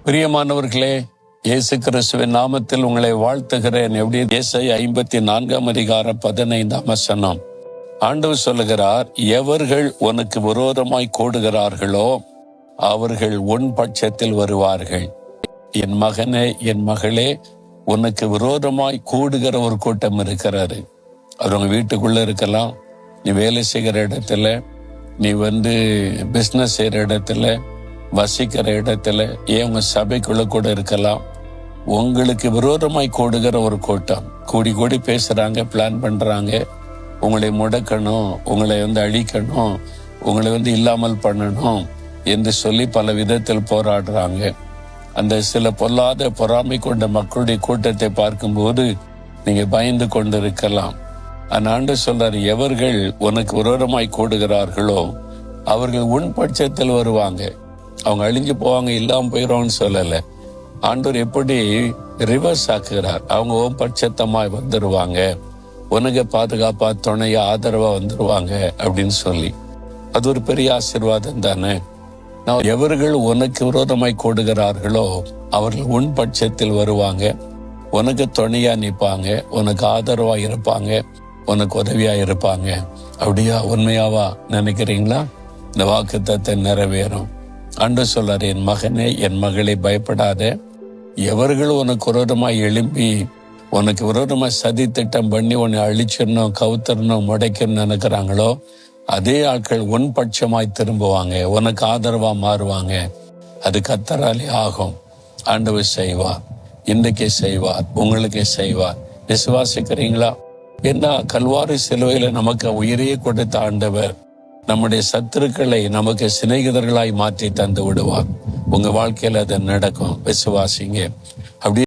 பிரியமானவர்களே, இயேசு கிறிஸ்துவின் நாமத்தில் உங்களை வாழ்த்துகிறேன். எப்படி ஏசாயா 54:15 ஆண்டவர் சொல்லுகிறார், எவர்கள் உனக்கு விரோதமாய் கூடுகிறார்களோ அவர்கள் உன் பட்சத்தில் வருவார்கள். என் மகனே, என் மகளே, உனக்கு விரோதமாய் கூடுகிற ஒரு கூட்டம் இருக்கிறாரு. அவங்க வீட்டுக்குள்ள இருக்கலாம், நீ வேலை செய்கிற இடத்துல, நீ பிசினஸ் செய்யற இடத்துல, வசிக்கிற இடத்துல, ஏன் உங்க சபைக்குள்ள கூட இருக்கலாம். உங்களுக்கு விரோதமாய் கூடுகிற ஒரு கூட்டம் கூடி கூடி பேசுறாங்க, பிளான் பண்றாங்க, உங்களை முடக்கணும், உங்களை அழிக்கணும், உங்களை இல்லாமல் பண்ணணும் என்று சொல்லி பல விதத்தில் போராடுறாங்க. அந்த சில பொல்லாத பொறாமை கொண்ட மக்களுடைய கூட்டத்தை பார்க்கும்போது நீங்க பயந்து கொண்டு இருக்கலாம். ஆண்டவர் சொல்றாரு, எவர்கள் உனக்கு விரோதமாய் கூடுகிறார்களோ அவர்கள் உன் பட்சத்தில் வருவாங்க. அவங்க அழிஞ்சு போவாங்க, இல்லாம போயிடுவாங்கன்னு சொல்லல. ஆண்டவர் எப்படி ரிவர்ஸ் ஆக்குகிறார், அவங்க உன் பட்சத்தமாய் வந்துருவாங்க, உனக்கு பாதுகாப்பா துணையா ஆதரவா வந்துருவாங்க அப்படின்னு சொல்லி. அது ஒரு பெரிய ஆசீர்வாதம் தானே. எவர்கள் உனக்கு விரோதமாய் கூடுகிறார்களோ அவர்கள் உன் பட்சத்தில் வருவாங்க, உனக்கு துணையா நிற்பாங்க, உனக்கு ஆதரவா இருப்பாங்க, உனக்கு உதவியா இருப்பாங்க. அப்படியா, உண்மையாவா நினைக்கிறீங்களா? இந்த வாக்குத்தத்தத்தை நிறைவேறும். ஆண்டவர் சொல்றாரு, என் மகனே, என் மகளே, பயப்படாத. எவர்கள் உனக்கு விரோதமாய் எழும்பி உனக்கு விரோதமாய் சதி திட்டம் பண்ணி உன்னை அழிச்சிடணும், கவுத்தரணும், முடைக்கணும்னு நினைக்கிறாங்களோ அதே ஆட்கள் உன் பட்சமாய் திரும்புவாங்க, உனக்கு ஆதரவா மாறுவாங்க. அது கர்த்தராலே ஆகும். ஆண்டவர் செய்வார், இன்றைக்கே செய்வார், உங்களுக்கே செய்வார். விசுவாசிக்கிறீங்களா? ஏன்னா கல்வாரி சிலுவையில நமக்கு உயிரையே கொடுத்த ஆண்டவர் நம்முடைய சத்துருக்களை நமக்கு சிநேகிதர்களாய் மாற்றி தந்து விடுவார். உங்க வாழ்க்கையில அது நடக்கும். விசுவாசிங்க. அப்படியே